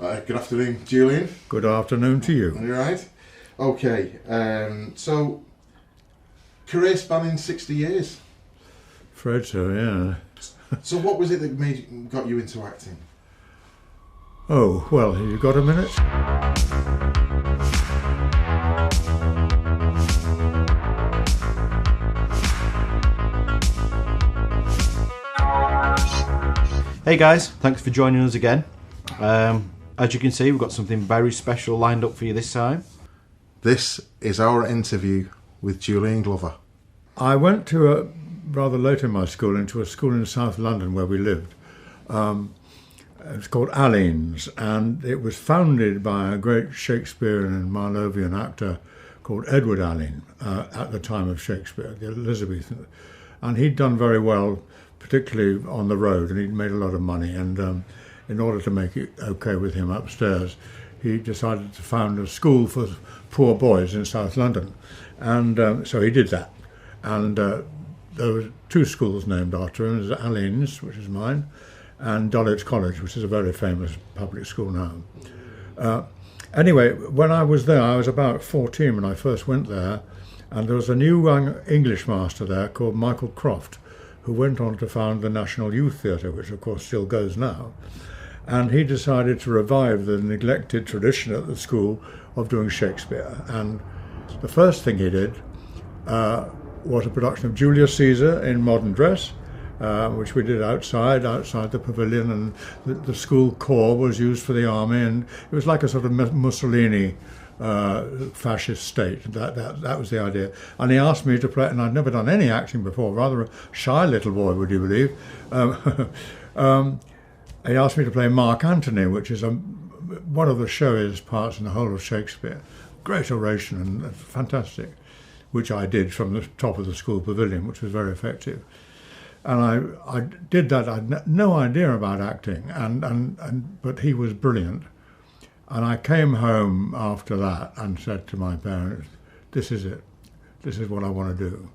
Good afternoon, Julian. Good afternoon to you. Are you right? Okay, so career spanning 60 years. Afraid so, yeah. So what was it that got you into acting? Oh, well, have you got a minute? Hey guys, thanks for joining us again. As you can see, we've got something very special lined up for you this time. This is our interview with Julian Glover. I went to rather late in my school into a school in South London where we lived. It's called Alleyne's, and it was founded by a great Shakespearean and Marlovian actor called Edward Alleyne at the time of Shakespeare, the Elizabethan. And he'd done very well, particularly on the road, and he'd made a lot of money. And in order to make it okay with him upstairs, he decided to found a school for poor boys in South London. And so he did that. And there were two schools named after him. There's Alleyne's, which is mine, and Dulwich College, which is a very famous public school now. Anyway, when I was there, I was about 14 when I first went there, and there was a new young English master there called Michael Croft, who went on to found the National Youth Theatre, which of course still goes now. And he decided to revive the neglected tradition at the school of doing Shakespeare. And the first thing he did was a production of Julius Caesar in modern dress, which we did outside the pavilion, and the school corps was used for the army, and it was like a sort of Mussolini fascist state. That was the idea. And he asked me to play, and I'd never done any acting before, rather a shy little boy, would you believe. He asked me to play Mark Antony, which is one of the showiest parts in the whole of Shakespeare. Great oration and fantastic, which I did from the top of the school pavilion, which was very effective. And I did that. I had no idea about acting, but he was brilliant. And I came home after that and said to my parents, this is it. This is what I want to do.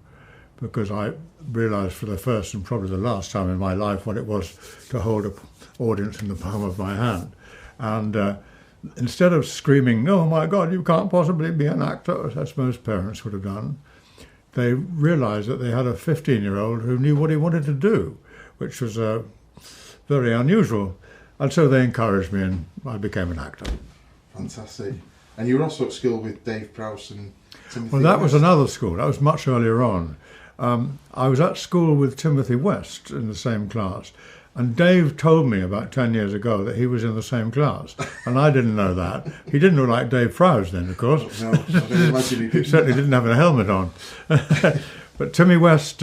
Because I realised for the first and probably the last time in my life what it was to hold an audience in the palm of my hand. And instead of screaming, oh my God, you can't possibly be an actor, as most parents would have done, they realised that they had a 15-year-old who knew what he wanted to do, which was very unusual. And so they encouraged me, and I became an actor. Fantastic. And you were also at school with Dave Prowse and Timothy Well, that West. was another school. That was much earlier on. I was at school with Timothy West in the same class, and Dave told me about 10 years ago that he was in the same class, and I didn't know that. He didn't look like Dave Prowse then, of course. No, I don't imagine he He certainly didn't have a helmet on. But Timmy West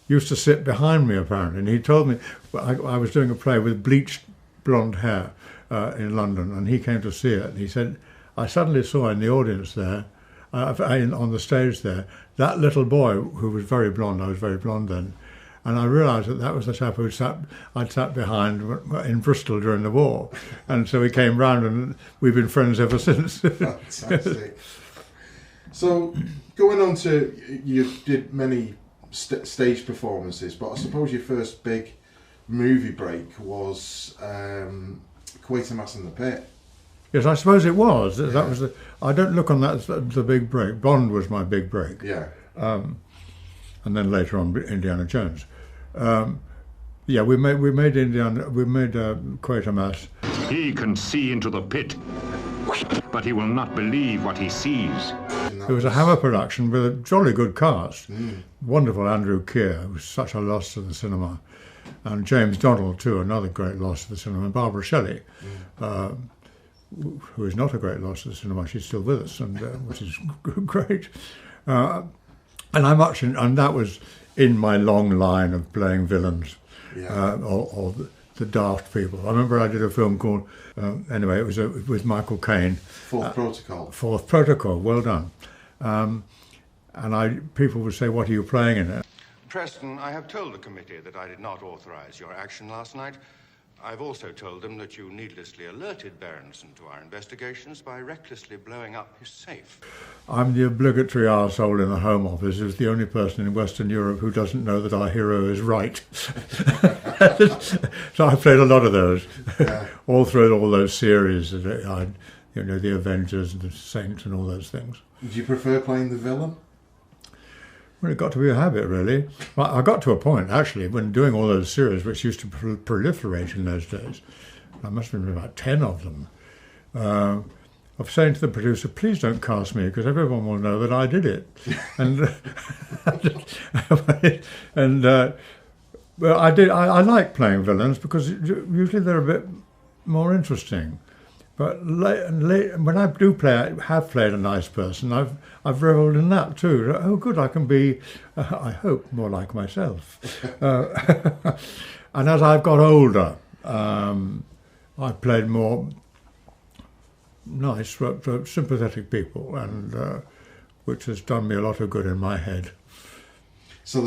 used to sit behind me, apparently, and he told me, I was doing a play with bleached blonde hair in London, and he came to see it, and he said, I suddenly saw in the audience there, on the stage there, that little boy who was very blonde. I was very blonde then, and I realised that was the chap I'd sat behind in Bristol during the war, and so he came round, and we've been friends ever since. Fantastic. So, going on to, you did many stage performances, but I suppose your first big movie break was Quatermass in the Pit. Yes, I suppose it was. Yeah. That was I don't look on that as the big break. Bond was my big break. Yeah. And then later on Indiana Jones. Yeah, we made Quatermass. He can see into the pit, but he will not believe what he sees. It was a Hammer production with a jolly good cast. Wonderful Andrew Keir, who was such a loss to the cinema, and James Donald too, another great loss to the cinema, and Barbara Shelley. Who is not a great loss to the cinema. She's still with us, and which is great. And that was in my long line of playing villains, or the daft people. I remember I did a film called, anyway, it was with Michael Caine. Fourth Protocol. Fourth Protocol, well done. And people would say, what are you playing in it? Preston, I have told the committee that I did not authorise your action last night. I've also told them that you needlessly alerted Berenson to our investigations by recklessly blowing up his safe. I'm the obligatory arsehole in the Home Office who's the only person in Western Europe who doesn't know that our hero is right. So I played a lot of those, all through all those series, the Avengers and the Saints and all those things. Do you prefer playing the villain? Well, it got to be a habit, really. Well, I got to a point, actually, when doing all those series, which used to proliferate in those days, I must have been about 10 of them, of saying to the producer, please don't cast me, because everyone will know that I did it. Well, I like playing villains, because usually they're a bit more interesting. But when I have played a nice person, I've revelled in that too. Oh, good, I can be, I hope, more like myself. And as I've got older, I've played more nice, sympathetic people, and which has done me a lot of good in my head. So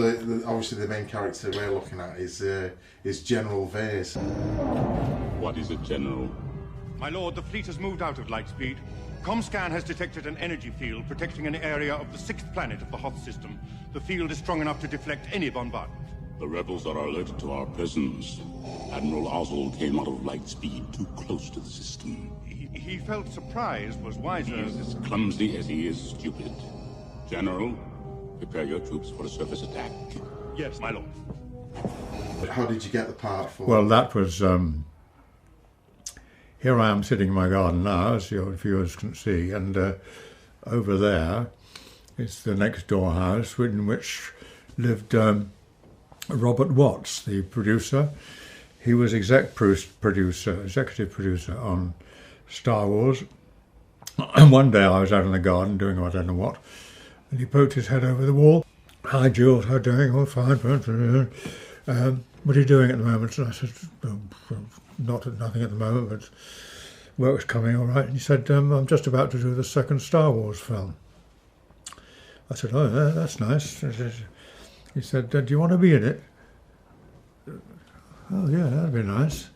obviously the main character we're looking at is General Veers. What is it, General? My lord, the fleet has moved out of Lightspeed. Comscan has detected an energy field protecting an area of the 6th planet of the Hoth system. The field is strong enough to deflect any bombardment. The rebels are alerted to our presence. Admiral Oswald came out of Lightspeed too close to the system. He felt surprise was wiser. He is as clumsy as he is stupid. General, prepare your troops for a surface attack. Yes, my lord. How did you get the part for? Well, that was... Here I am sitting in my garden now, as your viewers can see, and over there is the next door house in which lived Robert Watts, the producer. He was executive producer on Star Wars. And one day I was out in the garden doing I don't know what, and he poked his head over the wall. Hi Jules, how are you doing? Oh, fine. What are you doing at the moment? And I said, nothing at the moment, but work's coming all right. And he said, I'm just about to do the second Star Wars film. I said, oh, yeah, that's nice. He said, do you want to be in it? Oh, yeah, that'd be nice.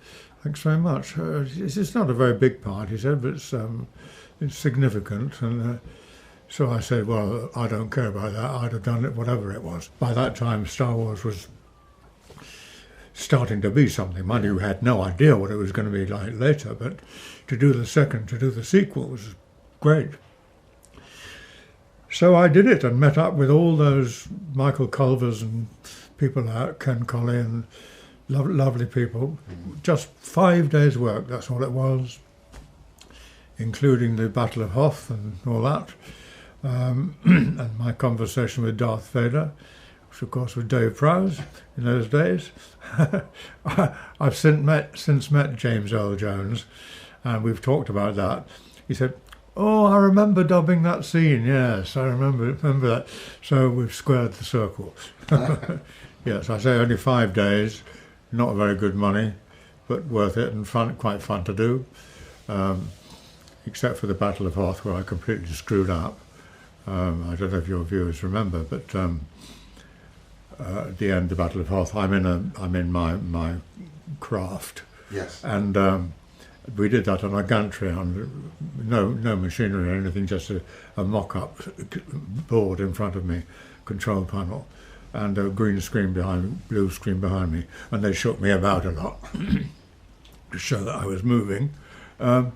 Thanks very much. It's not a very big part, he said, but it's significant. And so I said, well, I don't care about that. I'd have done it, whatever it was. By that time, Star Wars was starting to be something. Mind you, had no idea what it was going to be like later, but to do the sequel was great. So I did it and met up with all those Michael Culvers and people like Ken Colley and lovely people. Just 5 days' work, that's all it was, including the Battle of Hoth and all that, and my conversation with Darth Vader, which of course was Dave Prowse in those days. I've since met James Earl Jones, and we've talked about that. He said, oh, I remember dubbing that scene, yes, I remember that. So we've squared the circle. Yes, I say only 5 days, not very good money, but worth it and quite fun to do, except for the Battle of Hoth, where I completely screwed up. I don't know if your viewers remember, but at the end, the Battle of Hoth, I'm in my craft. Yes. And we did that on a gantry, on no machinery or anything, just a mock-up board in front of me, control panel, and a green screen blue screen behind me, and they shook me about a lot to show that I was moving. And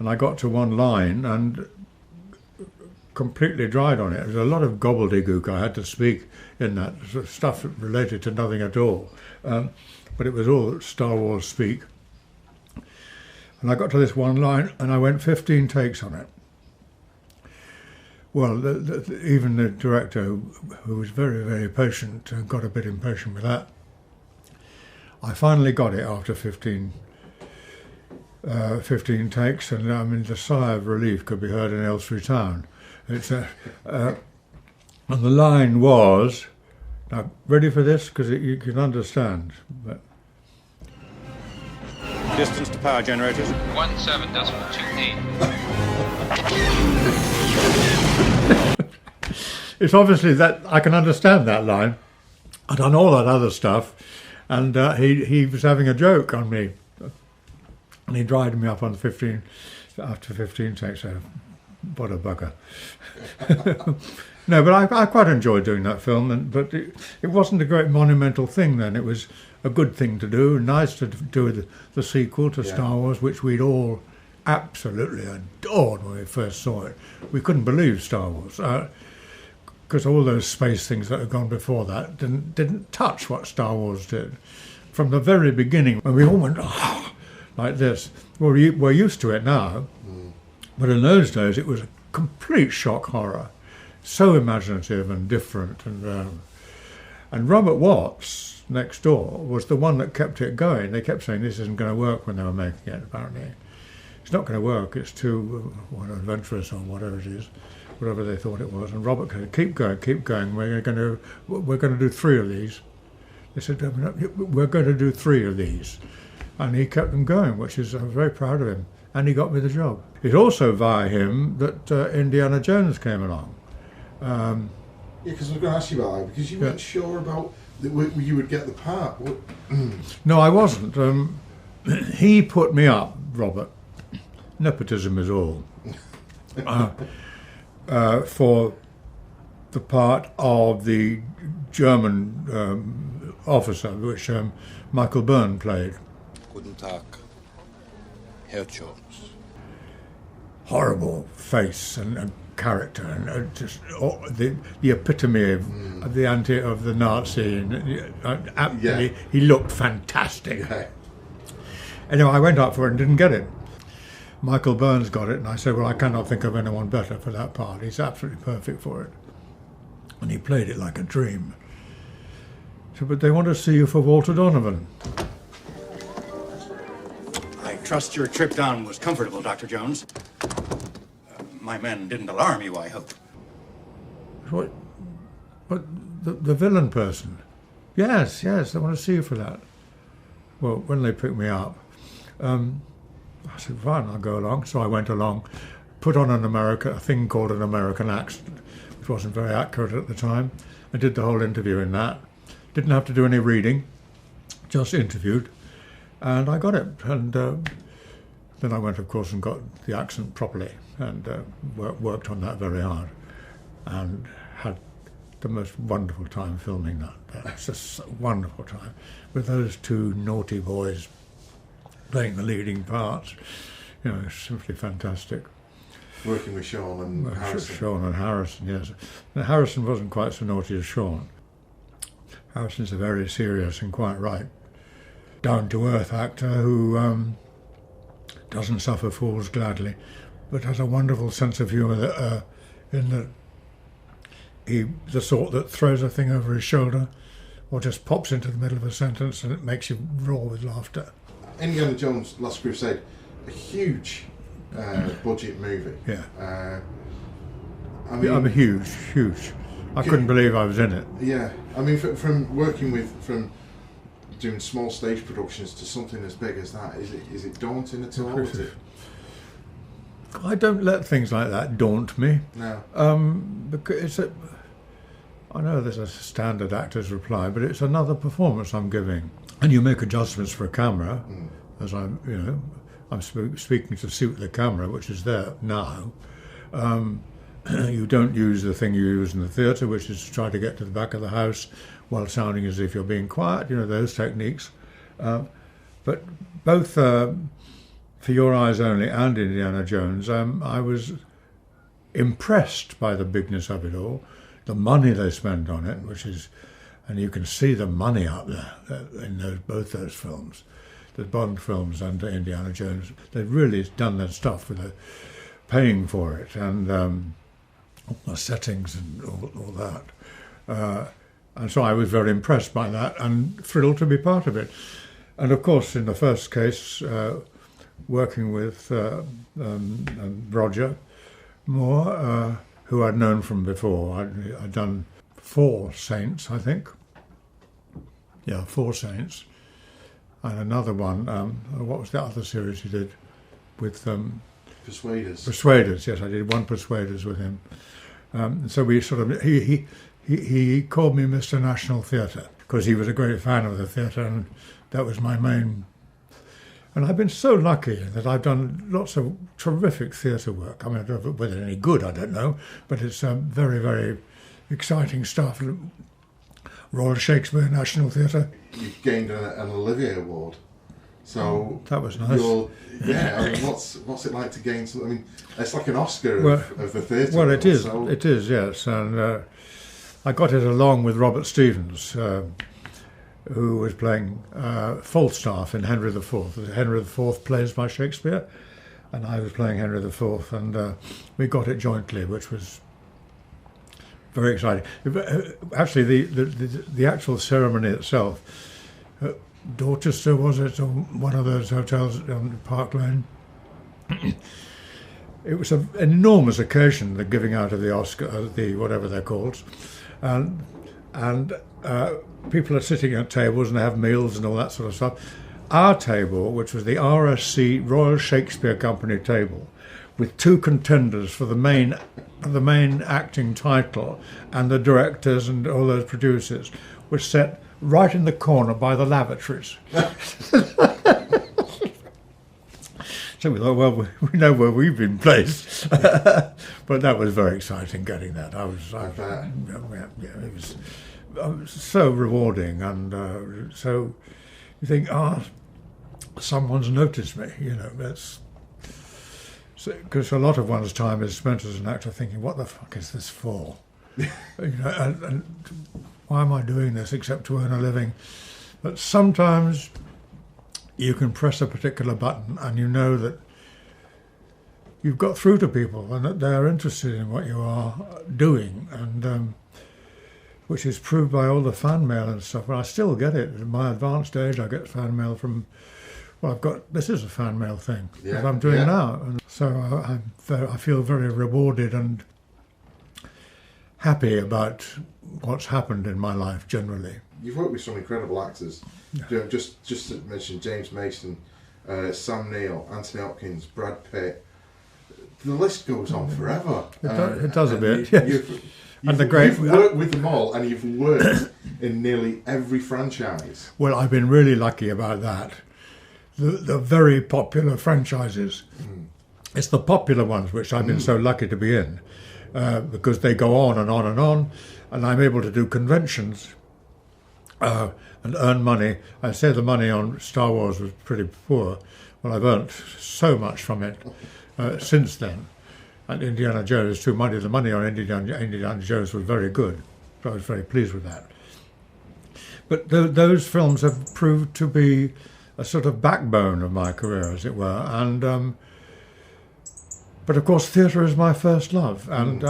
I got to one line and completely dried on it. There was a lot of gobbledygook I had to speak in that, stuff related to nothing at all. But it was all Star Wars speak. And I got to this one line and I went 15 takes on it. Well, even the director, who was very, very patient, got a bit impatient with that. I finally got it after 15 takes, and I mean, the sigh of relief could be heard in Aylesbury Town. It's and the line was, now ready for this, because you can understand. But Distance to power generators. 17.28. It's obviously that I can understand that line. I've done all that other stuff, and he was having a joke on me, And he dried me up on 15, after 15 takes. So, what a bugger. No, but I quite enjoyed doing that film, but it wasn't a great monumental thing then. It was a good thing to do, nice to do the sequel to Star Wars, which we'd all absolutely adored when we first saw it. We couldn't believe Star Wars, because all those space things that had gone before that didn't touch what Star Wars did. From the very beginning, when we all went, oh, like this. We're used to it now, but in those days it was a complete shock horror. So imaginative and different, and Robert Watts next door was the one that kept it going. They kept saying this isn't going to work when they were making it. Apparently, it's not going to work. It's too adventurous or whatever it is, whatever they thought it was. And Robert said, "Keep going. We're going to do 3 of these." They said, "We're going to do 3 of these," and he kept them going, which is I'm very proud of him. And he got me the job. It's also via him that Indiana Jones came along. Yeah, because I was going to ask you about that, because you weren't sure about you would get the part. No, I wasn't. He put me up, Robert. Nepotism is all. For the part of the German officer, which Michael Byrne played. Guten Tag, Herr Jones. Horrible face and character, and just the epitome of the Nazi, and he looked fantastic. Yeah. Anyway, I went up for it and didn't get it. Michael Byrne's got it, and I said, well, I cannot think of anyone better for that part. He's absolutely perfect for it. And he played it like a dream. So, but they want to see you for Walter Donovan. I trust your trip down was comfortable, Dr. Jones. My men didn't alarm you, I hope. What? But the villain person? Yes, they want to see you for that. Well, when they picked me up, I said, fine, I'll go along. So I went along, put on a thing called an American accent, which wasn't very accurate at the time. I did the whole interview in that. Didn't have to do any reading, just interviewed. And I got it. And then I went, of course, and got the accent properly, and worked on that very hard, and had the most wonderful time filming that. It's just a wonderful time with those 2 naughty boys playing the leading parts. You know, it's simply fantastic. Working with Sean and Harrison. Sean and Harrison, yes. Now, Harrison wasn't quite so naughty as Sean. Harrison's a very serious and quite right, down-to-earth actor who doesn't suffer fools gladly, but has a wonderful sense of humour that, in that the sort that throws a thing over his shoulder or just pops into the middle of a sentence and it makes you roar with laughter. Indiana Jones Last Crusade, a huge budget movie. Yeah. I'm huge. I couldn't believe I was in it. Yeah. I mean, from doing small stage productions to something as big as that, is it daunting at all? I don't let things like that daunt me. No. Because I know there's a standard actor's reply, but it's another performance I'm giving. And you make adjustments for a camera, as I'm speaking to suit the camera, which is there now. You don't use the thing you use in the theatre, which is to try to get to the back of the house while sounding as if you're being quiet, those techniques. But both For Your Eyes Only and Indiana Jones, I was impressed by the bigness of it all, the money they spent on it, and you can see the money out there in both those films, the Bond films and Indiana Jones. They've really done their stuff with paying for it, and all the settings and all that. And so I was very impressed by that and thrilled to be part of it. And of course, in the first case, working with Roger Moore, who I'd known from before. I'd done 4 Saints, I think. Yeah, 4 Saints. And another one, what was the other series he did with... Persuaders. Persuaders, yes, I did 1 Persuaders with him. So we sort of... He called me Mr. National Theatre because he was a great fan of the theatre, and that was my main And I've been so lucky that I've done lots of terrific theatre work. I mean, whether any good, I don't know, but it's very, very exciting stuff. Royal Shakespeare National Theatre. You gained an Olivier Award. So that was nice. Yeah, I mean, what's it like to gain something? I mean, it's like an Oscar of the theatre. Well, it is. So. It is, yes. And I got it along with Robert Stevens, who was playing Falstaff in Henry IV. Henry IV plays by Shakespeare, and I was playing Henry IV, and we got it jointly, which was very exciting. Actually, the actual ceremony itself, Dorchester, was it, or one of those hotels on Park Lane? It was an enormous occasion, the giving out of the Oscar, the whatever they're called, and people are sitting at tables and have meals and all that sort of stuff. Our table, which was the RSC Royal Shakespeare Company table, with two contenders for the main acting title and the directors and all those producers, was set right in the corner by the lavatories. So we thought, well, we know where we've been placed. But that was very exciting getting that. It was so rewarding, and so you think, someone's noticed me, that's because a lot of one's time is spent as an actor thinking, what the fuck is this for? And why am I doing this except to earn a living? But sometimes you can press a particular button and you know that you've got through to people and that they're interested in what you are doing, and which is proved by all the fan mail and stuff. And I still get it. At my advanced age, I get fan mail from, this is a fan mail thing that I'm doing now. And so I feel very rewarded and happy about what's happened in my life generally. You've worked with some incredible actors. Yeah. Just to mention James Mason, Sam Neill, Anthony Hopkins, Brad Pitt. The list goes on forever. It does a bit, yes. You've worked with them all, and you've worked in nearly every franchise. Well, I've been really lucky about that. The very popular franchises. It's the popular ones which I've been so lucky to be in, because they go on and on and on, and I'm able to do conventions and earn money. I say the money on Star Wars was pretty poor. Well, I've earned so much from it since then. And Indiana Jones too. The money on Indiana Jones was very good. So I was very pleased with that. But those films have proved to be a sort of backbone of my career, as it were. And but of course, theatre is my first love. And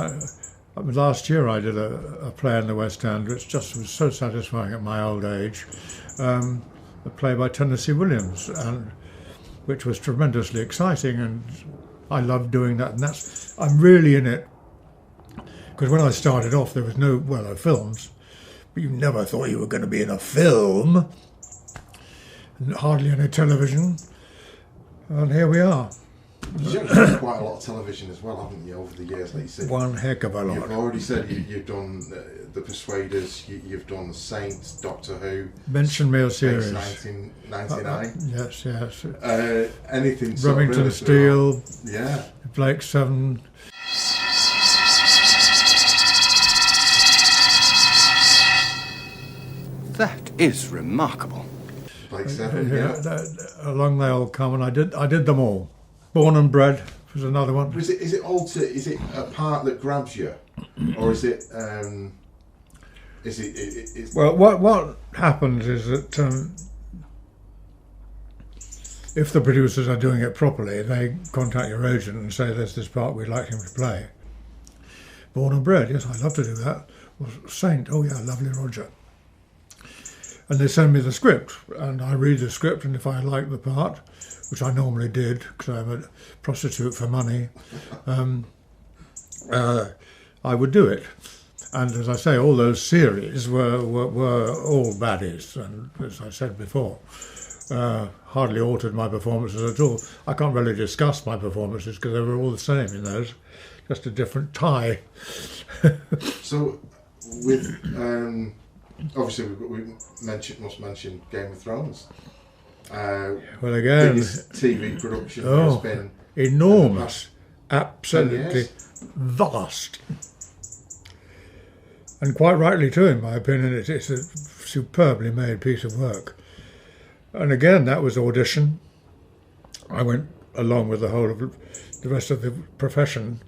last year I did a play in the West End, which just was so satisfying at my old age. A play by Tennessee Williams, which was tremendously exciting, and I love doing that. And I'm really in it, because when I started off there was no films, but you never thought you were going to be in a film, hardly any television, and here we are. You've done quite a lot of television as well, haven't you, over the years? Like you said, one heck of a lot. You've already said you've done The Persuaders, you've done The Saints, Doctor Who. Mention me a series. 1999. Yes. Anything. Remington Steele. Yeah. Blake 7. That is remarkable. Blake 7. Along they all come, and I did them all. Born and Bred was another one. Is it a part that grabs you, or is it? Well, what happens is that if the producers are doing it properly, they contact your agent and say, "There's this part we'd like him to play." Born and Bred, yes, I'd love to do that. Well, Saint, oh yeah, lovely Roger. And they send me the script, and I read the script, and if I like the part, which I normally did, because I'm a prostitute for money, I would do it. And as I say, all those series were all baddies, and as I said before, hardly altered my performances at all. I can't really discuss my performances because they were all the same in those, just a different tie. So, with obviously we must mention Game of Thrones. Well, again, biggest TV production has been enormous, absolutely vast, and quite rightly too, in my opinion. It's a superbly made piece of work. And again, that was audition. I went along with the whole of the rest of the profession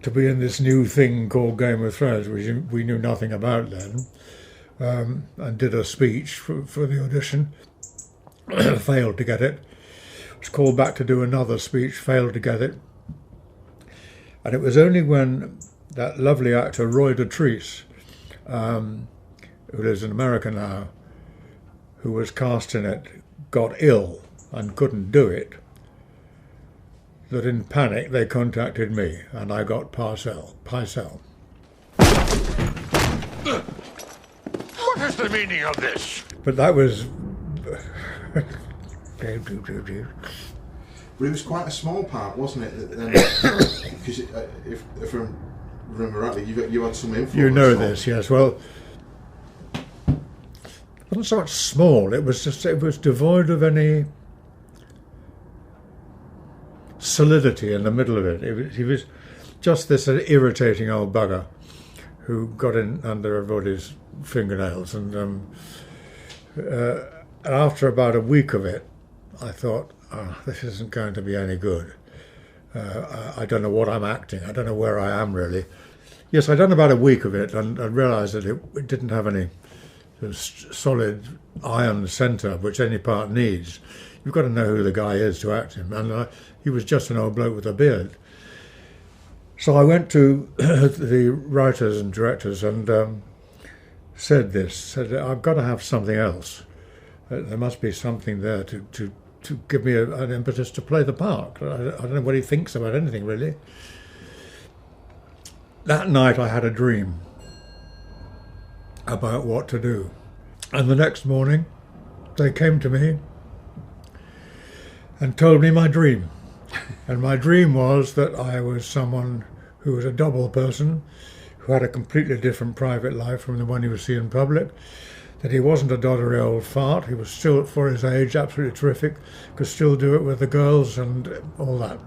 to be in this new thing called Game of Thrones, which we knew nothing about then, and did a speech for the audition. Failed to get it. Was called back to do another speech, failed to get it. And it was only when that lovely actor Roy Dotrice, who lives in America now, who was cast in it, got ill and couldn't do it, that in panic they contacted me, and I got Pycelle. What is the meaning of this? But that was... But it was quite a small part, wasn't it? Because if I remember rightly, you had some influence. You know this, yes. Well, it wasn't so much small. It was devoid of any solidity in the middle of it. He was just this irritating old bugger who got in under everybody's fingernails, and after about a week of it, I thought, this isn't going to be any good. I don't know what I'm acting. I don't know where I am, really. Yes, I'd done about a week of it and realised that it didn't have any solid iron centre, which any part needs. You've got to know who the guy is to act him. And he was just an old bloke with a beard. So I went to the writers and directors and said, I've got to have something else. There must be something there to give me an impetus to play the part. I don't know what he thinks about anything, really. That night I had a dream about what to do. And the next morning they came to me and told me my dream. And my dream was that I was someone who was a double person, who had a completely different private life from the one you would see in public, that he wasn't a doddery old fart, he was still, for his age, absolutely terrific, could still do it with the girls and all that.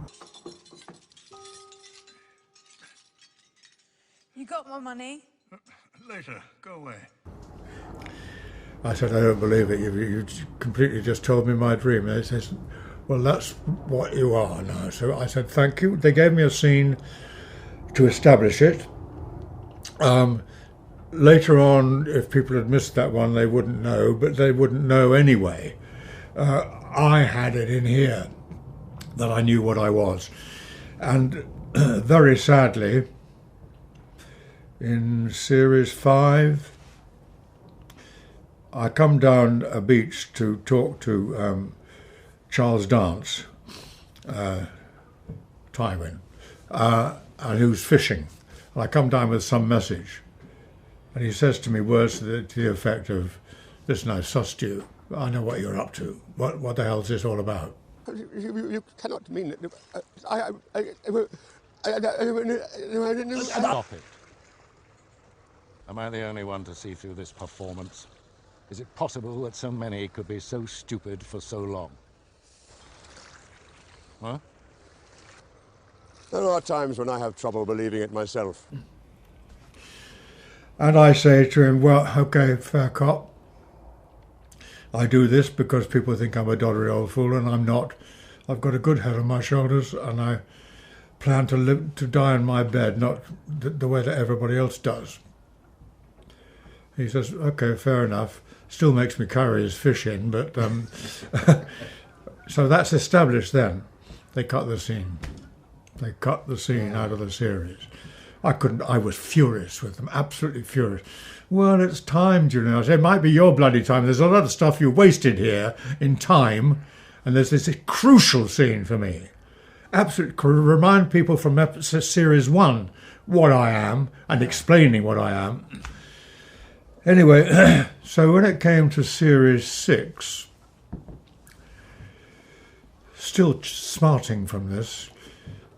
You got my money? Later. Go away. I said, I don't believe it. You completely just told me my dream. And they said, well, that's what you are now. So I said, thank you. They gave me a scene to establish it. Later on, if people had missed that one, they wouldn't know, but they wouldn't know anyway. I had it in here that I knew what I was. And very sadly, in series 5, I come down a beach to talk to Charles Dance, Tywin, and who's fishing. And I come down with some message. And he says to me words to the effect of, listen, I've sussed you. I know what you're up to. What the hell's this all about? You cannot mean it. Stop it. Am I the only one to see through this performance? Is it possible that so many could be so stupid for so long? Huh? There are times when I have trouble believing it myself. And I say to him, well, okay, fair cop. I do this because people think I'm a doddery old fool, and I'm not. I've got a good head on my shoulders, and I plan to die in my bed, not the way that everybody else does. He says, okay, fair enough. Still makes me carry his fish in, but... So that's established then. They cut the scene. They cut the scene out of the series. I was furious with them, absolutely furious. Well, it's time, Julian. I said, it might be your bloody time. There's a lot of stuff you wasted here in time, and there's this crucial scene for me. Absolutely, remind people from series 1 what I am, and explaining what I am. Anyway, so when it came to series 6, still smarting from this,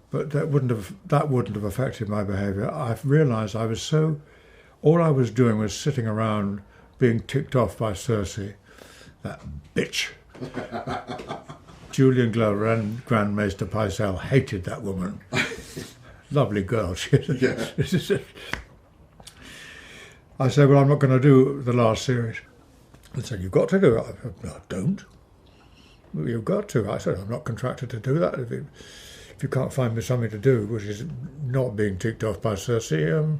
but that wouldn't have affected my behaviour. I've realised all I was doing was sitting around being ticked off by Cersei, that bitch, Julian Glover and Grand Maester Pycelle hated that woman. Lovely girl. Yeah. I said, well, I'm not going to do the last series. They said, you've got to do it. I said, no, don't. Well, you've got to. I said, I'm not contracted to do that. If you can't find me something to do, which is not being ticked off by Cersei,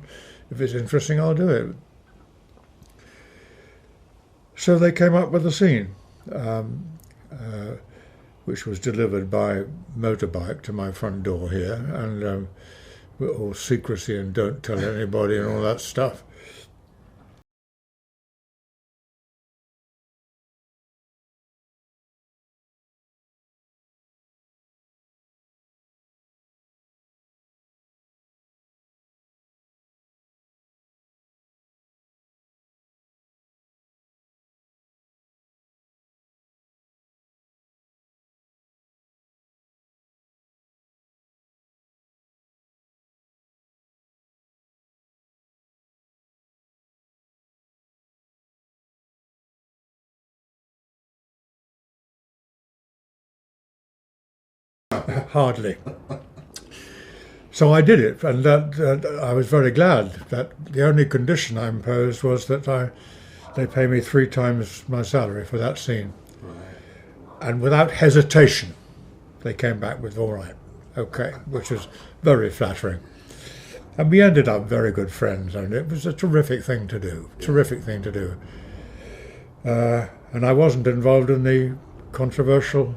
if it's interesting, I'll do it. So they came up with a scene, which was delivered by motorbike to my front door here, and with all secrecy and don't tell anybody and all that stuff. Hardly. So I did it, and I was very glad that the only condition I imposed was that they pay me 3 times my salary for that scene. Right. And without hesitation, they came back with, all right, okay, which was very flattering. And we ended up very good friends, and it was a terrific thing to do, and I wasn't involved in the controversial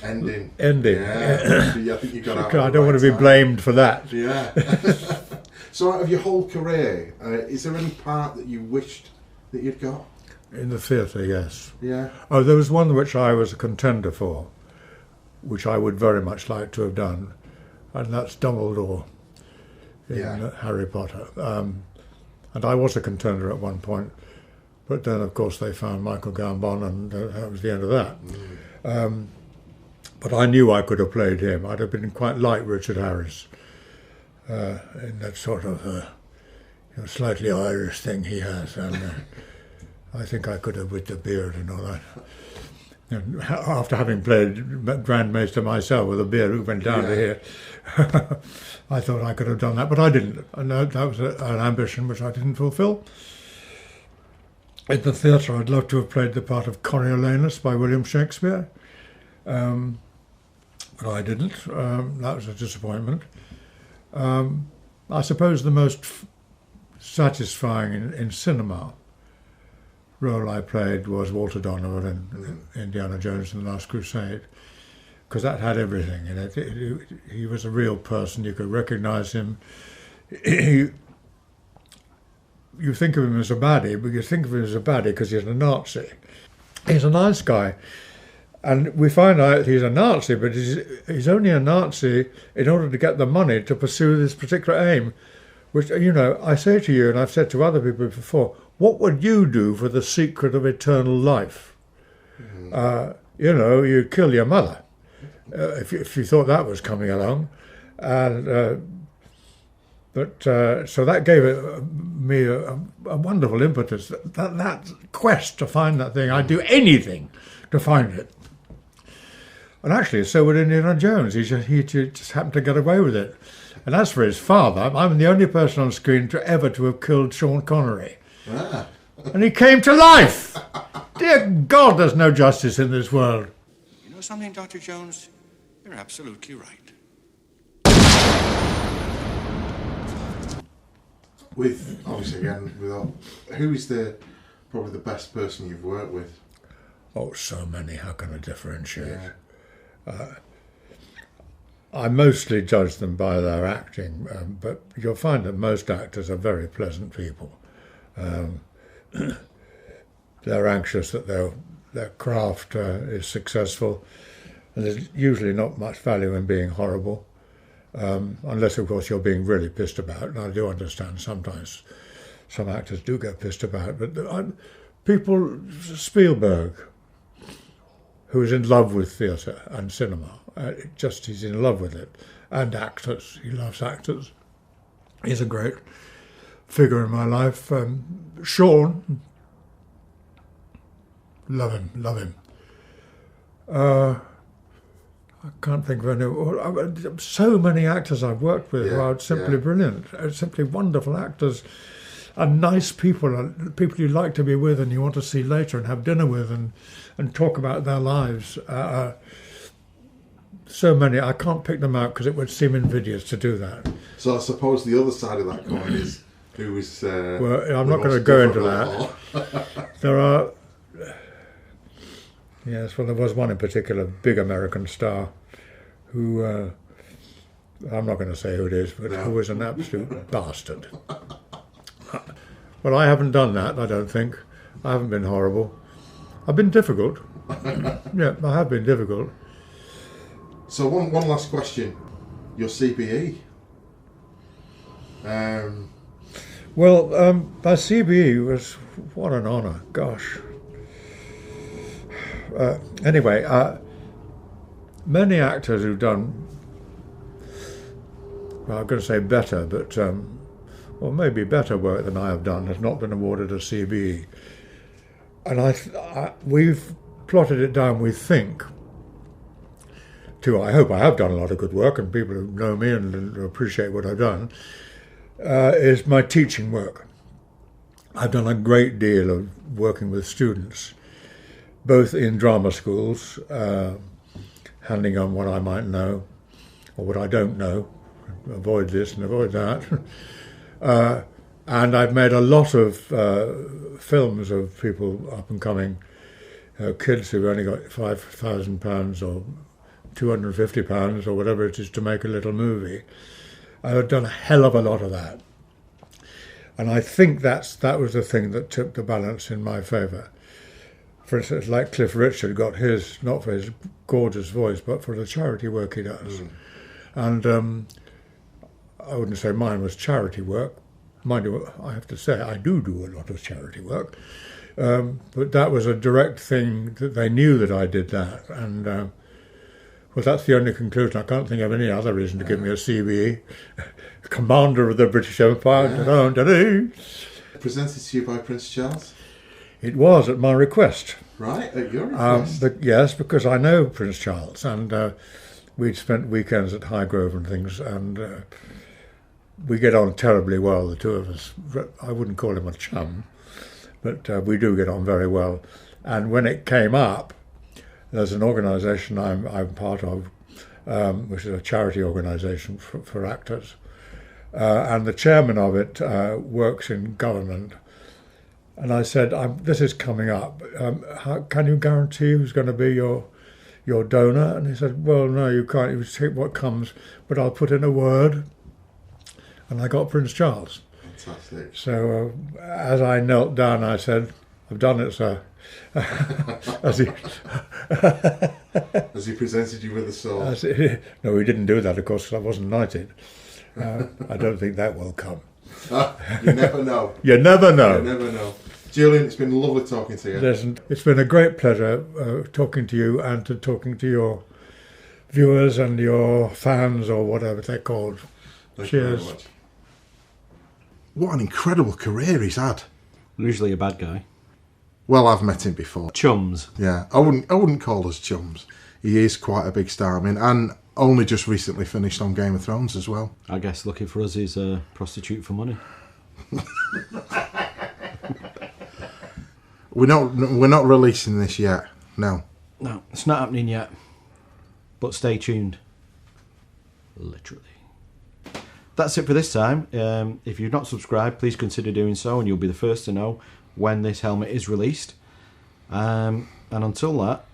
ending. Yeah. I think you got out I don't want to be blamed for that. Yeah. So out of your whole career, is there any part that you wished that you'd got? In the theatre, yes. Yeah. Oh, there was one which I was a contender for, which I would very much like to have done, and that's Dumbledore in Harry Potter. And I was a contender at one point, but then, of course, they found Michael Gambon, and that was the end of that. But I knew I could have played him. I'd have been quite like Richard Harris in that sort of slightly Irish thing he has. And I think I could have with the beard and all that. And after having played Grand Maester myself with a beard who went down to here, I thought I could have done that, but I didn't. And that was an ambition which I didn't fulfil. In the theatre, I'd love to have played the part of Coriolanus by William Shakespeare. But I didn't. That was a disappointment. I suppose the most satisfying in cinema role I played was Walter Donovan in Indiana Jones and the Last Crusade, because that had everything in it. He was a real person. You could recognise him. You think of him as a baddie, but you think of him as a baddie because he's a Nazi. He's a nice guy. And we find out he's a Nazi, but he's only a Nazi in order to get the money to pursue this particular aim, which, I say to you, and I've said to other people before, what would you do for the secret of eternal life? You'd kill your mother if you thought that was coming along. And so that gave me a wonderful impetus. That quest to find that thing, I'd do anything to find it. And actually, so would Indiana Jones. He just happened to get away with it. And as for his father, I'm the only person on screen ever to have killed Sean Connery. Ah. And he came to life! Dear God, there's no justice in this world. You know something, Dr. Jones? You're absolutely right. With, obviously, again, who is probably the best person you've worked with? Oh, so many. How can I differentiate? Yeah. I mostly judge them by their acting, but you'll find that most actors are very pleasant people. They're anxious that their craft is successful, and there's usually not much value in being horrible, unless, of course, you're being really pissed about. And I do understand sometimes some actors do get pissed about, but Spielberg, who is in love with theatre and cinema. He's in love with it. And actors. He loves actors. He's a great figure in my life. Sean, love him. I can't think of any. So many actors I've worked with who are simply brilliant, simply wonderful actors, and nice people, and people you like to be with and you want to see later and have dinner with and talk about their lives. So many, I can't pick them out because it would seem invidious to do that. So I suppose the other side of that coin is who is. Well, I'm not going to go into that. There are. Yes, well, there was one in particular, big American star, who, I'm not going to say who it is, but who was an absolute bastard. Well, I haven't done that, I don't think. I haven't been horrible. I've been difficult. Yeah, I have been difficult. So one last question. Your CBE? Well, my CBE was, what an honour, gosh. Anyway, many actors who've done, well, I'm going to say better, but, or maybe better work than I have done, has not been awarded a CBE. And we've plotted it down, we think, to, I hope I have done a lot of good work, and people who know me and appreciate what I've done, is my teaching work. I've done a great deal of working with students, both in drama schools, handing on what I might know, or what I don't know, avoid this and avoid that. And I've made a lot of films of people up and coming, kids who've only got £5,000 or £250 or whatever it is to make a little movie. I've done a hell of a lot of that. And I think that was the thing that tipped the balance in my favour. For instance, like Cliff Richard got his, not for his gorgeous voice, but for the charity work he does. And I wouldn't say mine was charity work. Mind you, I have to say, I do a lot of charity work. But that was a direct thing that they knew that I did that. And, well, that's the only conclusion. I can't think of any other reason to give me a CBE. Commander of the British Empire. Yeah. Presented to you by Prince Charles? It was at my request. Right, at your request? Yes, because I know Prince Charles, and we'd spent weekends at Highgrove and things, and we get on terribly well, the two of us. I wouldn't call him a chum, but we do get on very well. And when it came up, there's an organisation I'm part of, which is a charity organisation for actors, and the chairman of it works in government. And I said, this is coming up. Can you guarantee who's going to be your donor? And he said, well, no, you can't. You take what comes, but I'll put in a word. And I got Prince Charles. Fantastic. So as I knelt down, I said, I've done it, sir. As he presented you with the sword? No, he didn't do that, of course, because I wasn't knighted. I don't think that will come. You never know. You never know. You never know. Julian, it's been lovely talking to you. Listen, it's been a great pleasure talking to you and talking to your viewers and your fans or whatever they're called. Thank you Cheers. very much. What an incredible career he's had. Usually a bad guy. Well, I've met him before. Chums. Yeah, I wouldn't call us chums. He is quite a big star. I mean, and only just recently finished on Game of Thrones as well. I guess lucky for us he's a prostitute for money. We're not releasing this yet. No, it's not happening yet. But stay tuned. Literally. That's it for this time. If you've not subscribed, please consider doing so, and you'll be the first to know when this helmet is released. And until that,